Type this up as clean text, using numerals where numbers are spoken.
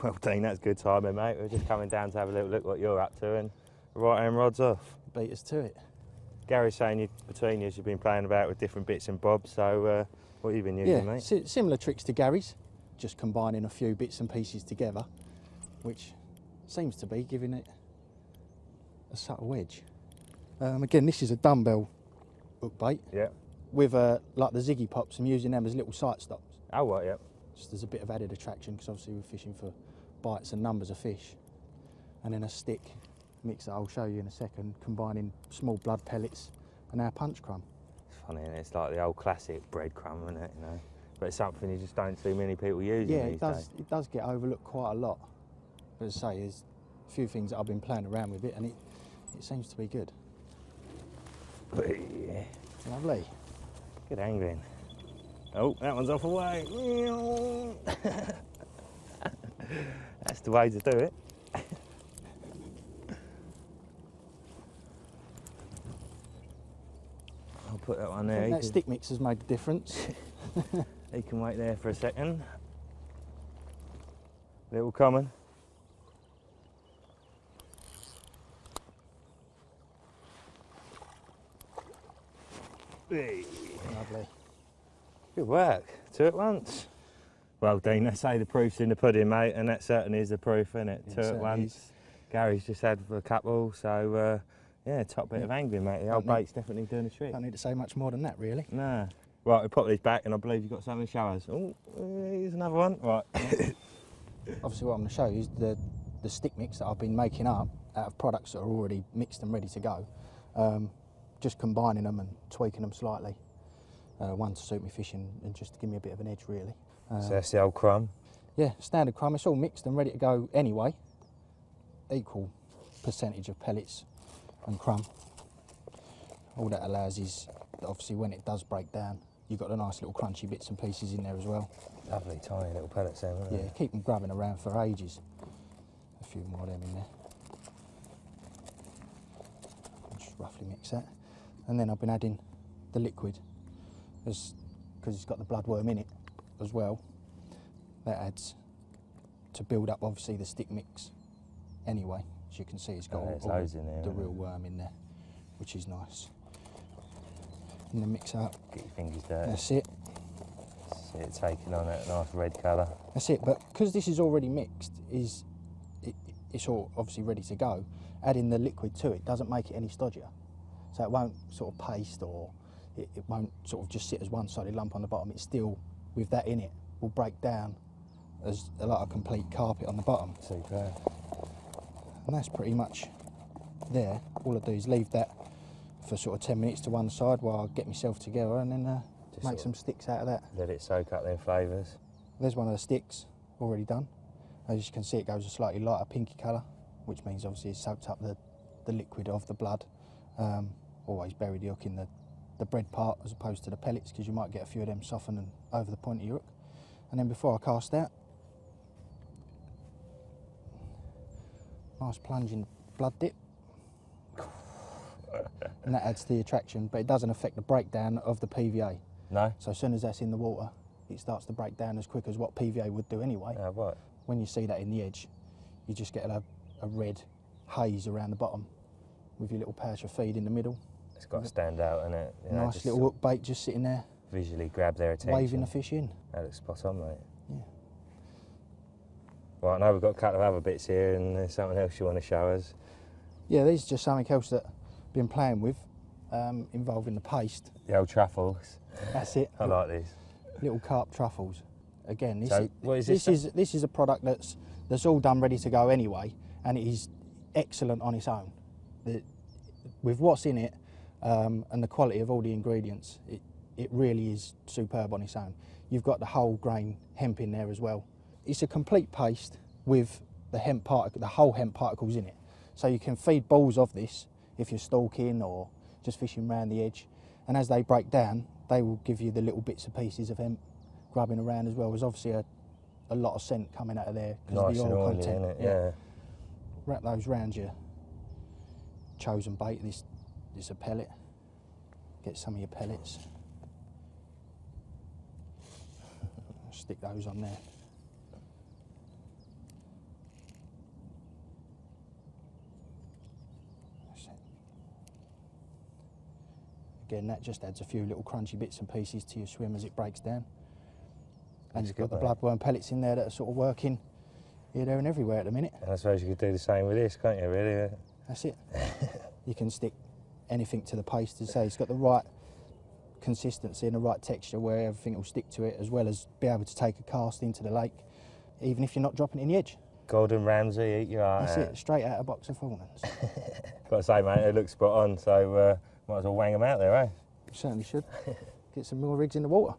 Well, Dean, that's good timing, mate. We're just coming down to have a little look what you're up to and right hand rods off. Beat us to it. Gary's saying between you, you've been playing about with different bits and bobs, so what have you been using, mate? Similar tricks to Gary's, just combining a few bits and pieces together, which seems to be giving it a subtle edge. Again, this is a dumbbell hook bait. Yeah. With like the Ziggy Pops, I'm using them as little sight stops. Oh, right, yeah. Just as a bit of added attraction, because obviously we're fishing for bites and numbers of fish. And then a stick mixer, I'll show you in a second, combining small blood pellets and our punch crumb. It's funny, and it's like the old classic breadcrumb, isn't it? You know, but it's something you just don't see many people using. Yeah, these days. It does get overlooked quite a lot. But as I say, there's a few things that I've been playing around with it, and it seems to be good. Yeah. Lovely. Good angling. Oh, that one's off away. That's the way to do it. I'll put that one there. That stick mix has made a difference. He can wait there for a second. Little common. Lovely. Good work. Two at once. Well, Dean, they say the proof's in the pudding, mate, and that certainly is the proof, isn't it? Two at once. Is. Gary's just had a couple, so yeah, top bit of angling, mate. The old bait's definitely doing the trick. Don't need to say much more than that, really. Nah. Right, we'll pop these back, and I believe you've got something to show us. Oh, here's another one. Right. Obviously, what I'm going to show you is the stick mix that I've been making up out of products that are already mixed and ready to go. Just combining them and tweaking them slightly. One to suit me fishing and just to give me a bit of an edge, really. So that's the old crumb? Yeah, standard crumb. It's all mixed and ready to go anyway. Equal percentage of pellets and crumb. All that allows is, obviously, when it does break down, you've got the nice little crunchy bits and pieces in there as well. Lovely, tiny little pellets there, aren't they? Yeah, keep them grubbing around for ages. A few more of them in there. Just roughly mix that. And then I've been adding the liquid, because it's got the bloodworm in it as well. That adds to build up, obviously, the stick mix anyway. As you can see, it's got all the real worm in there, which is nice. And then mix it up. Get your fingers dirty. That's it. See it taking on that nice red colour. That's it, but because this is already mixed, it's all obviously ready to go. Adding the liquid to it doesn't make it any stodgier. So it won't sort of paste, or it won't sort of just sit as one solid lump on the bottom. It's still, with that in it, will break down as like a complete carpet on the bottom. Superb. And that's pretty much there. All I do is leave that for sort of 10 minutes to one side while I get myself together, and then make some sticks out of that. Let it soak up them flavours. There's one of the sticks already done. As you can see, it goes a slightly lighter pinky colour, which means obviously it's soaked up the liquid of the blood. Always bury the hook in the bread part as opposed to the pellets, because you might get a few of them soften and over the point of your hook. And then before I cast out, nice plunging blood dip. And that adds to the attraction, but it doesn't affect the breakdown of the PVA. No? So as soon as that's in the water, it starts to break down as quick as what PVA would do anyway. Right. When you see that in the edge, you just get a red haze around the bottom with your little pouch of feed in the middle. It's got to stand out, isn't it? You know, nice little hook bait just sitting there. Visually grab their attention. Waving the fish in. That looks spot on, mate. Yeah. Right, now we've got a couple of other bits here, and there's something else you want to show us. Yeah, these are just something else that I've been playing with, involving the paste. The old truffles. That's it. I like these. Little carp truffles. Again, this is a product that's all done ready to go anyway, and it is excellent on its own. With what's in it and the quality of all the ingredients, it really is superb on its own. You've got the whole grain hemp in there as well. It's a complete paste with the whole hemp particles in it. So you can feed balls of this if you're stalking or just fishing around the edge, and as they break down, they will give you the little bits and pieces of hemp grubbing around, as well as obviously a lot of scent coming out of there because nice of the oil and oily, content. Isn't it? Yeah. Wrap those round your chosen bait. This is a pellet. Get some of your pellets. Stick those on there. Again, that just adds a few little crunchy bits and pieces to your swim as it breaks down. And That's you've got good, the bloodworm pellets in there that are sort of working here, there and everywhere at the minute. And I suppose you could do the same with this, can't you, really? That's it. You can stick anything to the paste to say it's got the right consistency and the right texture where everything will stick to it, as well as be able to take a cast into the lake, even if you're not dropping it in the edge. Gordon Ramsay, eat your heart That's out. it, straight out of box of Fallons. Got to say, mate, it looks spot on, so might as well wang them out there, eh? You certainly should. Get some more rigs in the water.